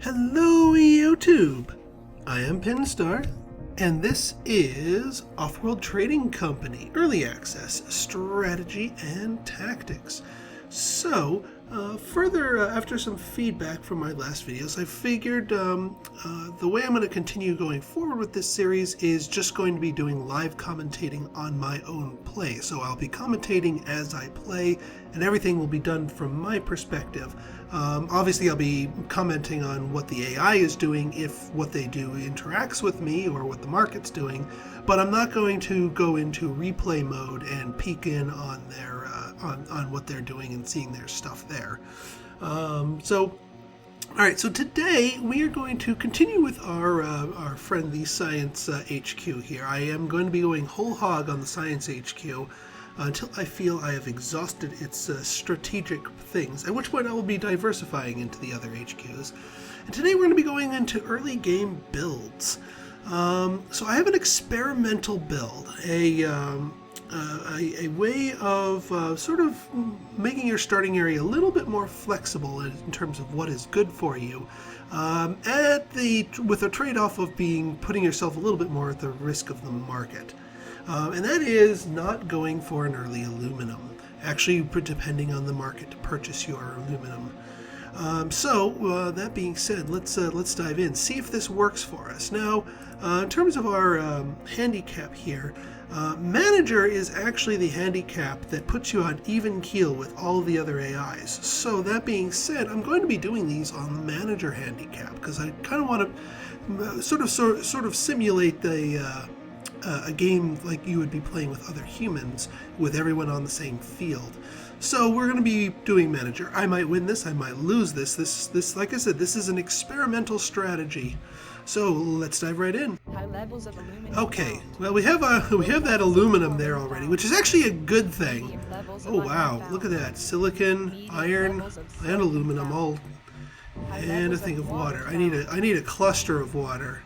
Hello YouTube! I am Pinstar, and this is Offworld Trading Company, Early Access, Strategy and Tactics. So, after some feedback from my last videos, I figured the way I'm going to continue going forward with this series is just going to be doing live commentating on my own play. So I'll be commentating as I play, and everything will be done from my perspective. Obviously, I'll be commenting on what the AI is doing if what they do interacts with me or what the market's doing, but I'm not going to go into replay mode and peek in on their on what they're doing and seeing their stuff there. Alright, so today we are going to continue with our friendly Science HQ here. I am going to be going whole hog on the Science HQ until I feel I have exhausted its strategic things, at which point I will be diversifying into the other HQs. And today we're going to be going into early game builds. So I have an experimental build, a way of sort of making your starting area a little bit more flexible in terms of what is good for you, with a trade-off of putting yourself a little bit more at the risk of the market. And that is not going for an early aluminum, actually depending on the market to purchase your aluminum. That being said, let's dive in, see if this works for us. Now, in terms of our handicap here, Manager is actually the handicap that puts you on even keel with all the other AIs. So that being said, I'm going to be doing these on the Manager handicap because I kind of want to sort of simulate a game like you would be playing with other humans, with everyone on the same field. So we're going to be doing Manager. I might win this, I might lose this. This, like I said, this is an experimental strategy. So let's dive right in. High levels of aluminum. Okay, well we have that aluminum there already, which is actually a good thing. Oh wow, look at that, silicon, iron, and aluminum, all, and a thing of water. I need a cluster of water.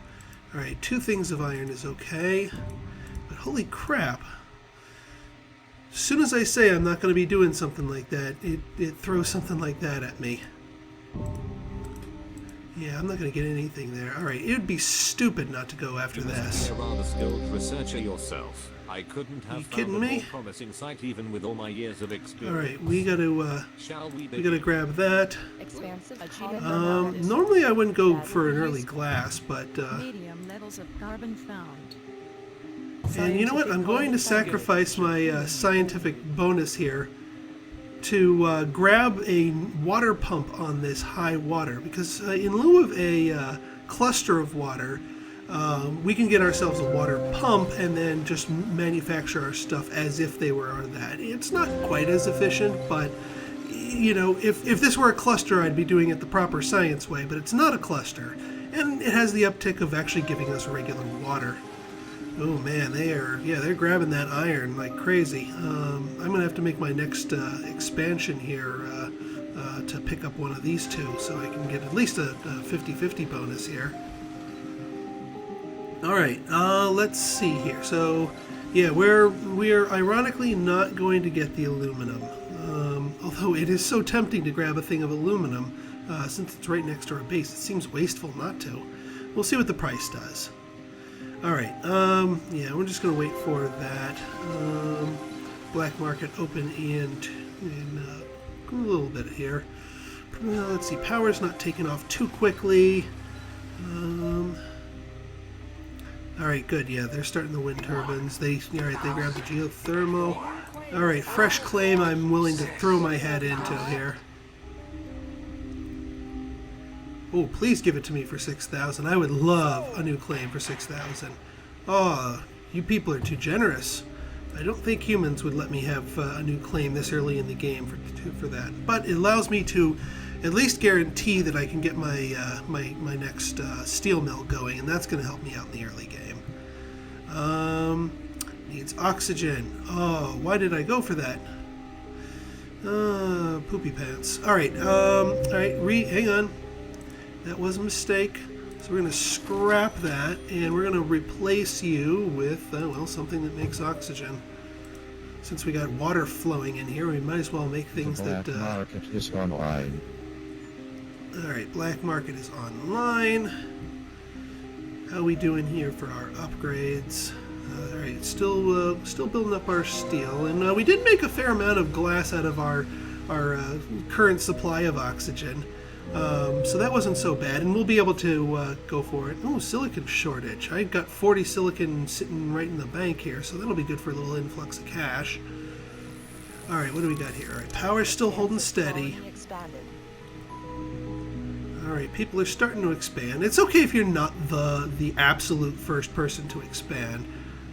All right, 2 things of iron is okay, but holy crap! As soon as I say I'm not going to be doing something like that, it throws something like that at me. Yeah, I'm not going to get anything there. All right, it would be stupid not to go after this. You're a rather skilled researcher yourself. I couldn't have kidding found a me? more promising site even with all my years of experience. All right, we got to grab that. Expansive. Normally I wouldn't go for an early glass, but Medium levels of carbon found. and you know what? I'm going to sacrifice my scientific bonus here to grab a water pump on this high water, because in lieu of a cluster of water, we can get ourselves a water pump and then just manufacture our stuff as if they were that. It's not quite as efficient, but you know, if this were a cluster, I'd be doing it the proper science way, but it's not a cluster, and it has the uptick of actually giving us regular water. Oh man, they're grabbing that iron like crazy. I'm gonna have to make my next expansion here to pick up one of these two, so I can get at least a 50-50 bonus here. All right, let's see here. So, yeah, we're ironically not going to get the aluminum, although it is so tempting to grab a thing of aluminum since it's right next to our base. It seems wasteful not to. We'll see what the price does. Alright, yeah, we're just going to wait for that black market open in a little bit here. Let's see, power's not taking off too quickly. Alright, good, yeah, they're starting the wind turbines. They grabbed the geothermal. Alright, fresh claim I'm willing to throw my head into here. Oh, please give it to me for 6,000. I would love a new claim for 6,000. Oh, you people are too generous. I don't think humans would let me have a new claim this early in the game for that. But it allows me to at least guarantee that I can get my my next steel mill going, and that's going to help me out in the early game. Needs oxygen. Oh, why did I go for that? Poopy pants. All right. Hang on. That was a mistake. So we're going to scrap that, and we're going to replace you with, well, something that makes oxygen. Since we got water flowing in here, we might as well make things the black market is online. Alright, black market is online. How we doing here for our upgrades? Alright, still building up our steel. And we did make a fair amount of glass out of our current supply of oxygen. So that wasn't so bad, and we'll be able to go for it. Oh, silicon shortage. I got 40 silicon sitting right in the bank here, so that'll be good for a little influx of cash. Alright, what do we got here? Alright, power's still holding steady. Alright, people are starting to expand. It's okay if you're not the absolute first person to expand.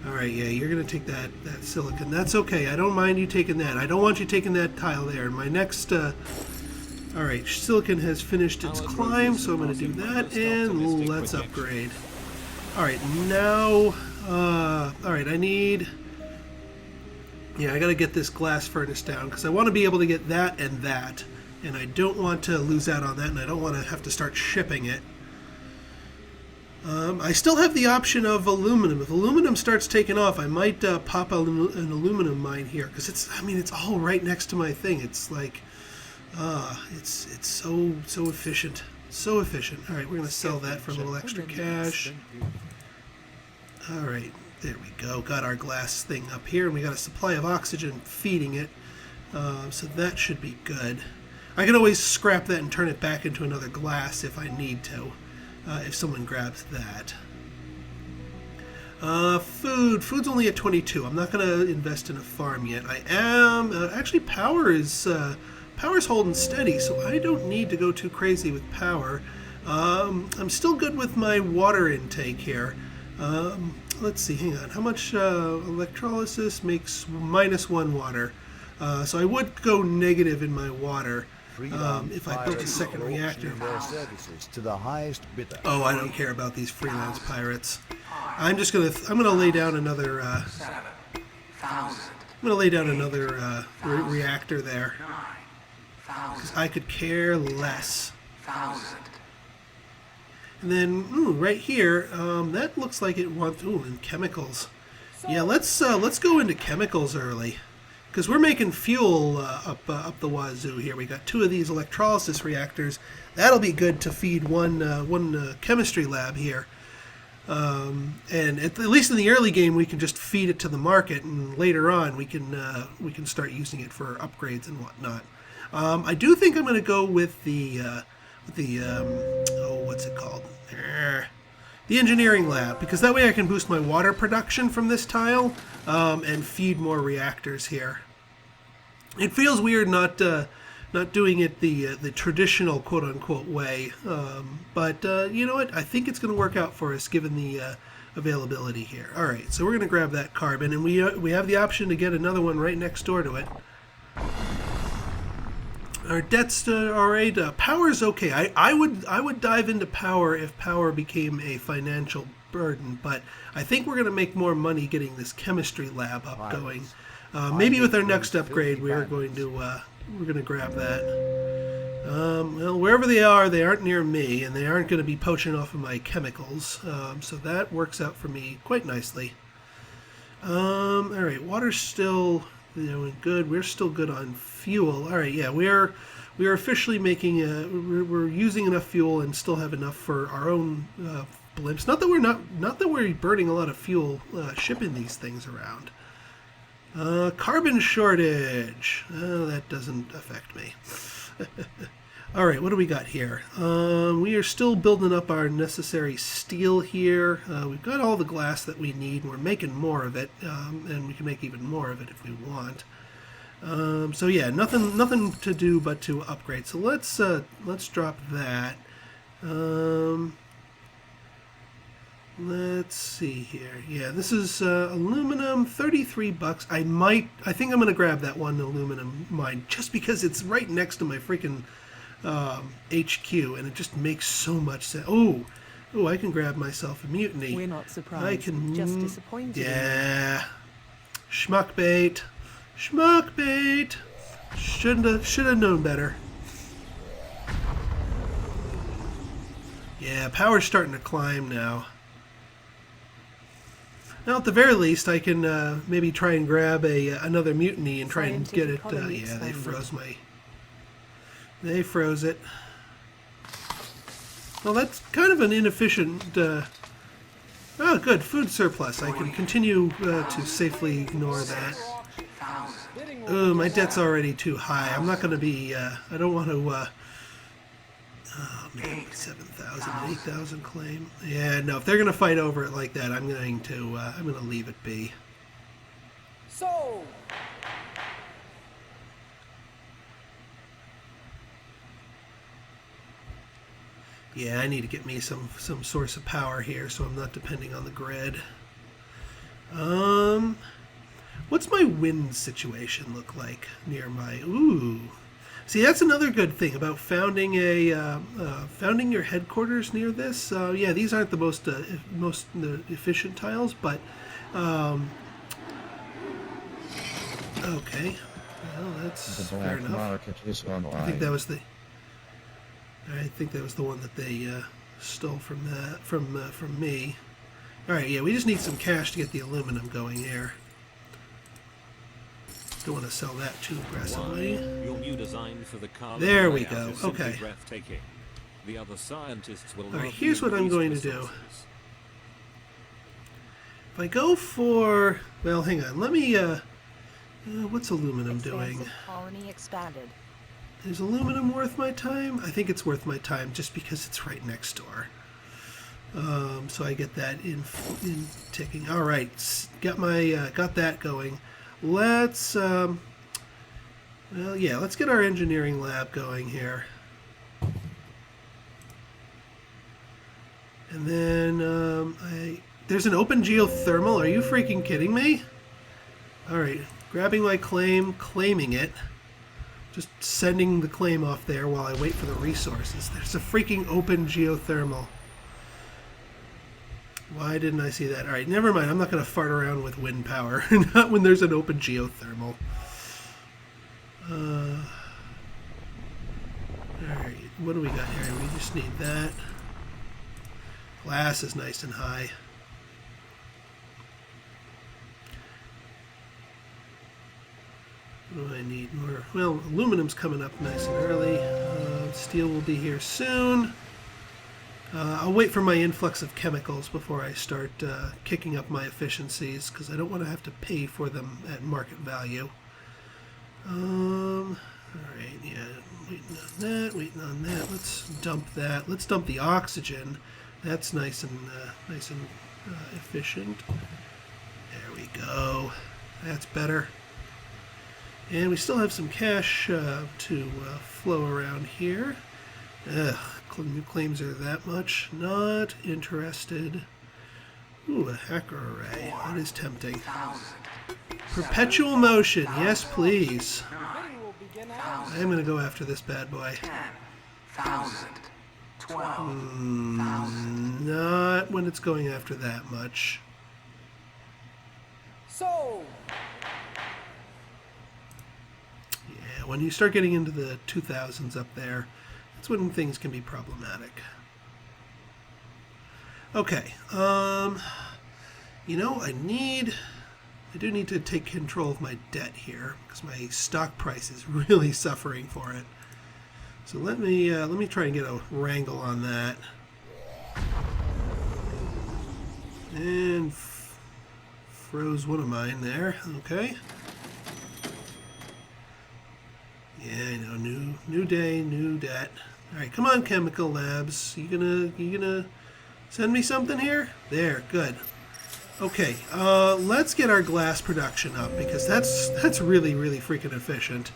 Alright, yeah, you're going to take that silicon. That's okay. I don't mind you taking that. I don't want you taking that tile there. My next... Alright, silicon has finished its climb, so I'm going to do that, and let's upgrade. Alright, now... Alright, I need... Yeah, I got to get this glass furnace down, because I want to be able to get that, and I don't want to lose out on that, and I don't want to have to start shipping it. I still have the option of aluminum. If aluminum starts taking off, I might pop an aluminum mine here, because it's all right next to my thing. It's like, it's so efficient, so efficient. All right, we're gonna sell that for a little extra cash. All right, there we go. Got our glass thing up here, and we got a supply of oxygen feeding it, so that should be good. I can always scrap that and turn it back into another glass if I need to. If someone grabs that. Food's only at 22. I'm not going to invest in a farm yet. I am actually power's holding steady, so I don't need to go too crazy with power. I'm still good with my water intake here. Let's see, hang on. How much electrolysis makes -1 water? So I would go negative in my water. If I built a second reactor. To the highest bidder. Oh, I don't care about these freelance pirates. I'm gonna lay down another. I'm gonna lay down another reactor there. Because I could care less. And then, right here, that looks like it wants. Ooh, and chemicals. Yeah, let's go into chemicals early. Because we're making fuel up the wazoo here. We got 2 of these electrolysis reactors. That'll be good to feed one chemistry lab here. And at least in the early game, we can just feed it to the market, and later on, we can start using it for upgrades and whatnot. I do think I'm going to go with the what's it called? The engineering lab, because that way I can boost my water production from this tile and feed more reactors here. It feels weird not doing it the traditional quote-unquote way, but you know what? I think it's going to work out for us given the availability here. All right, so we're going to grab that carbon, and we have the option to get another one right next door to it. Our debt's alright. Power's okay. I would dive into power if power became a financial burden, but I think we're going to make more money getting this chemistry lab up going. Maybe with our next upgrade, we're going to grab that. Well, wherever they aren't near me, and they aren't going to be poaching off of my chemicals. So that works out for me quite nicely. All right, water's still doing good. We're still good on fuel. All right, yeah, we are officially making we're using enough fuel and still have enough for our own blimps. Not that we're burning a lot of fuel shipping these things around. Carbon shortage. That doesn't affect me. All right, what do we got here? We are still building up our necessary steel here. We've got all the glass that we need. We're making more of it, and we can make even more of it if we want. So yeah, nothing to do but to upgrade. So let's drop that. Let's see here. Yeah, this is aluminum, 33 bucks. I think I'm gonna grab that one aluminum mine just because it's right next to my freaking HQ, and it just makes so much sense. Oh, I can grab myself a mutiny. We're not surprised. I can Just disappointed. Yeah, schmuck bait. Should have known better. Yeah, power's starting to climb now. Well, at the very least, I can maybe try and grab another mutiny and try and get it. Yeah, they froze it. Well, that's kind of an inefficient... oh, good. Food surplus. I can continue to safely ignore that. Oh, my debt's already too high. I'm not going to be... I don't want to... oh, man, 7,000, 8,000 claim. Yeah, no, if they're going to fight over it like that, I'm going to leave it be. So. Yeah, I need to get me some source of power here so I'm not depending on the grid. What's my wind situation look like near my... Ooh. See, that's another good thing about founding founding your headquarters near this. Yeah, these aren't the most efficient tiles, but... okay. Well, that's fair enough. Market is online. I think that was the one that they stole from me. All right, yeah, we just need some cash to get the aluminum going here. Don't want to sell that too aggressively. Your new design for the carbon There we layout go. is simply Okay. breathtaking. The other scientists will All right, love here's the what I'm increased going to do. resources. If I go for... Well, hang on. Let me... what's aluminum Expansive doing? colony expanded. Is aluminum worth my time? I think it's worth my time just because it's right next door. So I get that in ticking. All right, got that going. Let's well, yeah, let's get our engineering lab going here, and then there's an open geothermal. Are you freaking kidding me? All right, grabbing my claim, claiming it. Just sending the claim off there while I wait for the resources. There's a freaking open geothermal. Why didn't I see that? All right, never mind. I'm not going to fart around with wind power. Not when there's an open geothermal. All right, what do we got here? We just need that. Glass is nice and high. What do I need more? Well, aluminum's coming up nice and early. Steel will be here soon. I'll wait for my influx of chemicals before I start kicking up my efficiencies because I don't want to have to pay for them at market value. Alright, yeah, waiting on that. Let's dump that. Let's dump the oxygen. That's nice and efficient. There we go. That's better. And we still have some cash to flow around here. Ugh, new claims are that much. Not interested. Ooh, a hacker array. That is tempting. Perpetual motion. Yes, please. I'm going to go after this bad boy. 12. Not when it's going after that much. So. Yeah, when you start getting into the 2000s up there, that's when things can be problematic. Okay, you know, I do need to take control of my debt here because my stock price is really suffering for it. So let me try and get a wrangle on that. And froze one of mine there. Okay. Yeah, I know. New day, new debt. All right, come on, chemical labs. You gonna send me something here? There, good. Okay, let's get our glass production up because that's really freaking efficient,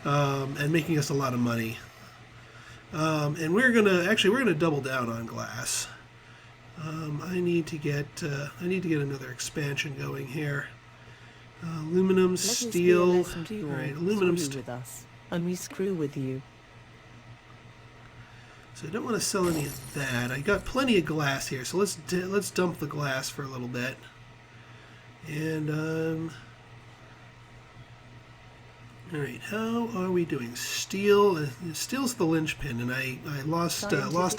and making us a lot of money. And we're gonna double down on glass. I need to get another expansion going here. Aluminum, steel. All right, aluminum, with us, and we screw with you. So I don't want to sell any of that. I got plenty of glass here, so let's dump the glass for a little bit. And all right, how are we doing? Steel. Steel's the linchpin, and I lost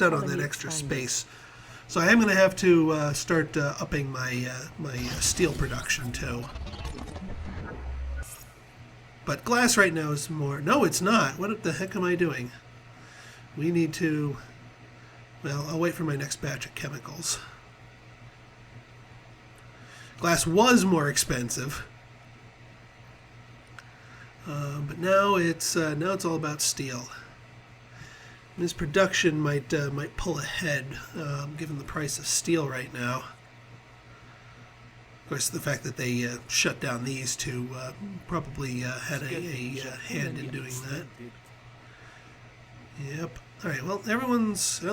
out on that extra space. So I am going to have to start upping my steel production too. But glass right now is more... No, it's not. What the heck am I doing? We need to... Well, I'll wait for my next batch of chemicals. Glass was more expensive, but now it's all about steel. This production might pull ahead, given the price of steel right now. Of course, the fact that they shut down these two probably had a hand in doing that. Yep. All right. Well,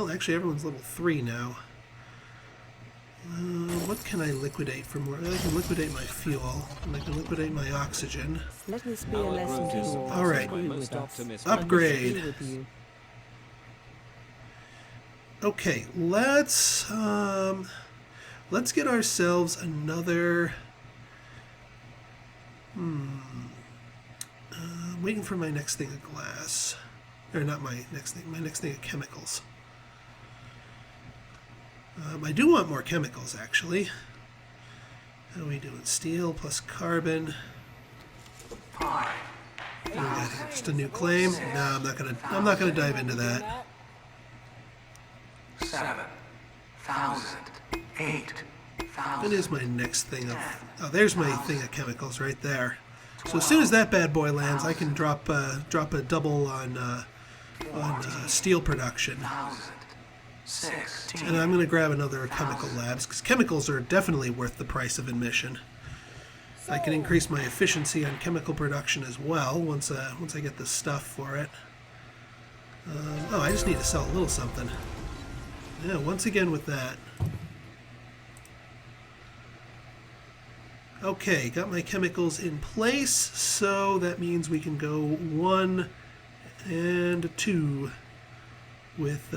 actually everyone's level 3 now. What can I liquidate from where? I can liquidate my fuel, and I can liquidate my oxygen. Let this be a Our lesson to growth is all. All right. my Agree most with us. optimistic. And Upgrade. agree with you. Okay, let's get ourselves another. Waiting for my next thing of glass, or not my next thing. My next thing of chemicals. I do want more chemicals, actually. How are we doing? Steel plus carbon. Five. We got just a new claim. No, I'm not gonna dive into that. 7,000. 8,000. That is my next thing of. Oh, there's my thing of chemicals right there. So as soon as that bad boy lands, I can drop a double on steel production. 16. And I'm going to grab another chemical labs, because chemicals are definitely worth the price of admission. I can increase my efficiency on chemical production as well once I get the stuff for it. Oh, I just need to sell a little something. Yeah, once again with that. Okay, got my chemicals in place, so that means we can go 1 and 2 with...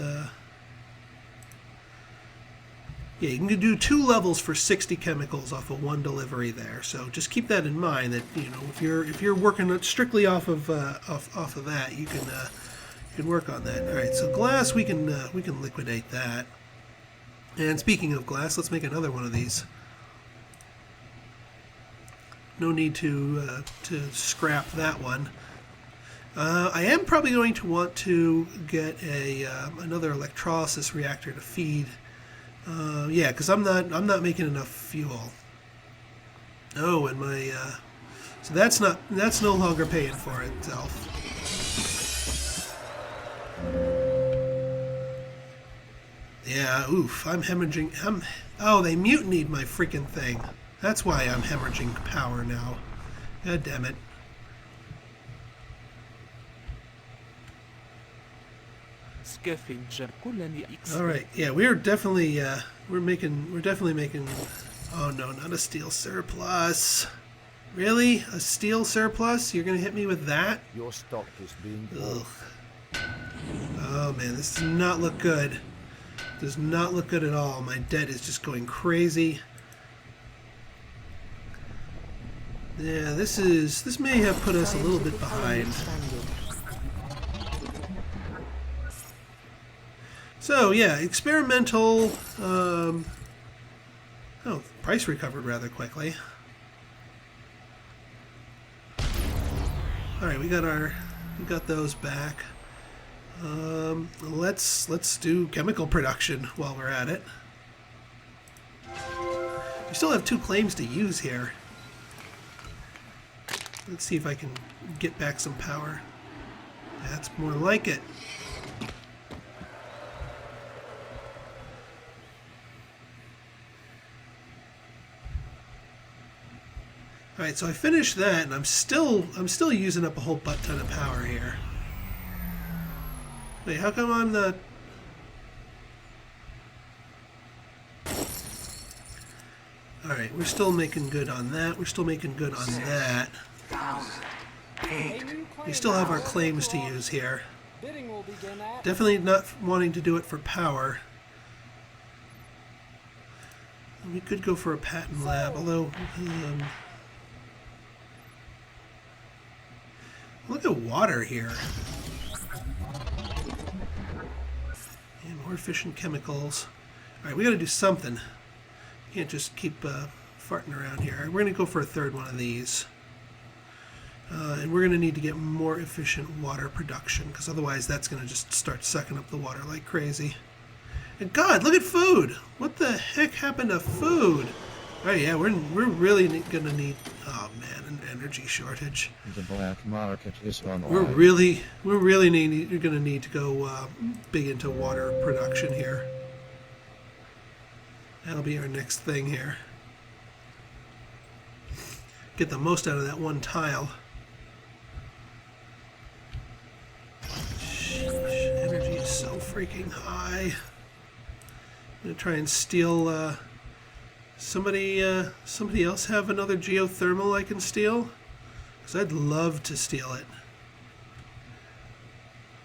Yeah, you can do 2 levels for 60 chemicals off of 1 delivery there. So just keep that in mind. That if you're working strictly off of that, you can work on that. All right, so glass we can liquidate that. And speaking of glass, let's make another one of these. No need to scrap that one. I am probably going to want to get another electrolysis reactor to feed. Yeah, because I'm not making enough fuel. Oh, and my so that's no longer paying for itself. Yeah, oof, I'm hemorrhaging. Oh, they mutinied my freaking thing. That's why I'm hemorrhaging power now. God damn it. All right, yeah, we're definitely making. Oh no, not a steel surplus. Really, a steel surplus? You're gonna hit me with that? Your stock is being Ugh. Oh man, this does not look good. Does not look good at all. My debt is just going crazy. Yeah, this may have put us a little bit behind. So yeah, experimental. Oh, price recovered rather quickly. All right, we got those back. Let's do chemical production while we're at it. We still have 2 claims to use here. Let's see if I can get back some power. That's more like it. Alright, so I finished that, and I'm still using up a whole butt ton of power here. Wait, how come I'm not... Alright, we're still making good on that. We're still making good on that. 8. We still have our claims to use here. Bidding will begin at Definitely not wanting to do it for power. We could go for a patent lab, although... look at water here. And more efficient chemicals. Alright, we gotta do something. Can't just keep farting around here. We're going to go for a 3rd one of these. And we're going to need to get more efficient water production, because otherwise that's going to just start sucking up the water like crazy. And God, look at food. What the heck happened to food? Oh yeah, we're really gonna need. Oh man, an energy shortage. The black market is online. We're gonna need to go big into water production here. That'll be our next thing here. Get the most out of that one tile. Energy is so freaking high. I'm gonna try and steal. Somebody else have another geothermal I can steal? Because I'd love to steal it.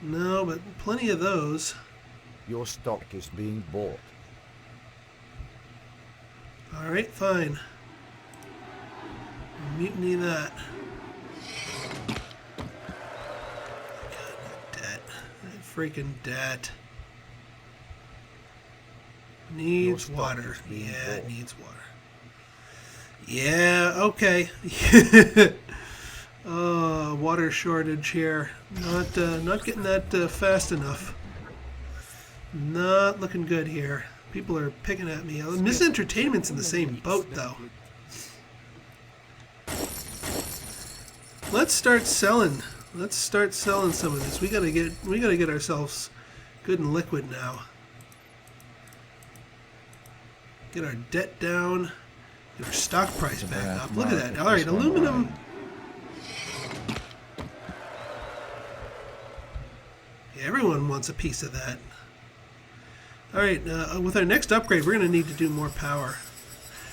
No, but plenty of those. Your stock is being bought. Alright, fine. Mutiny that. God, that debt. That freaking debt. Needs Your stock water. is being Yeah, it bought. needs water. Yeah, okay. Water shortage here. Not getting that fast enough. Not looking good here. People are picking at me. Miss Entertainment's in the same boat, though. Let's start selling. Let's start selling some of this. We gotta get ourselves good and liquid now. Get our debt down. Get our stock price back up. Look at that. All right, aluminum. Yeah, everyone wants a piece of that. All right, with our next upgrade, we're going to need to do more power.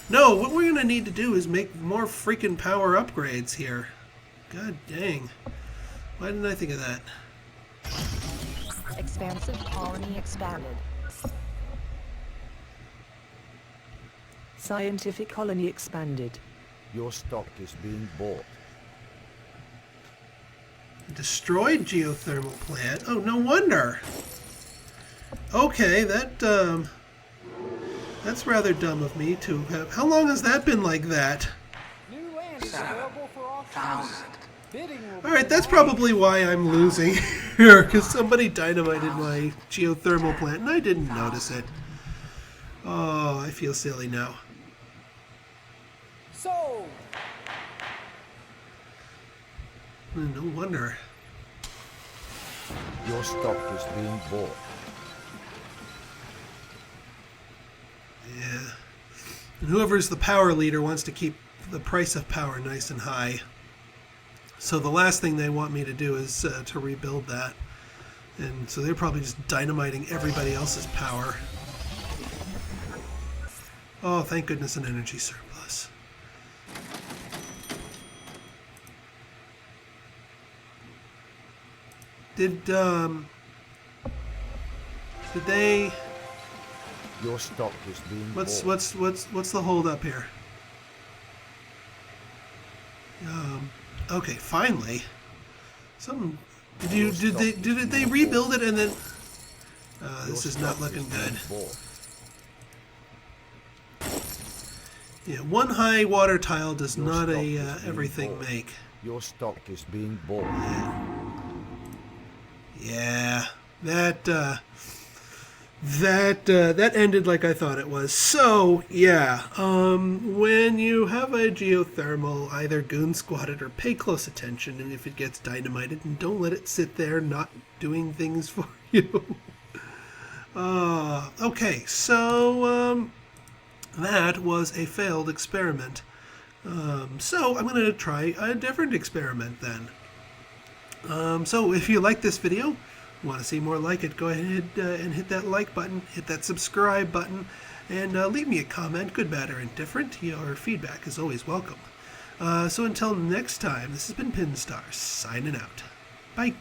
No, what we're going to need to do is make more freaking power upgrades here. God dang. Why didn't I think of that? Expansive colony expanded. Scientific colony expanded. Your stock is being bought. Destroyed geothermal plant. Oh, no wonder. Okay, that's rather dumb of me to have. How long has that been like that? New land is available for auction. Bidding will be All right, that's live. probably why I'm losing here, because somebody dynamited my geothermal plant and I didn't notice it. Oh, I feel silly now. Sold. No wonder. Your stock is being bought. Yeah. And whoever's the power leader wants to keep the price of power nice and high. So the last thing they want me to do is to rebuild that. And so they're probably just dynamiting everybody else's power. Oh, thank goodness an energy surplus. Did they... Your stock is being What's bought. the hold up here? Okay, finally. Did they rebuild it and then? This is not looking good. Yeah, one high water tile does Your not stock a is being everything bought. make. Your stock is being bought. Yeah, that ended like I thought it was. So yeah, when you have a geothermal, either goon squat it or pay close attention, and if it gets dynamited, and don't let it sit there not doing things for you. Okay, so that was a failed experiment. So I'm going to try a different experiment then. So if you like this video, want to see more like it, go ahead and hit that like button, hit that subscribe button, and leave me a comment, good, bad, or indifferent. Your feedback is always welcome. So until next time, this has been Pinstar, signing out. Bye.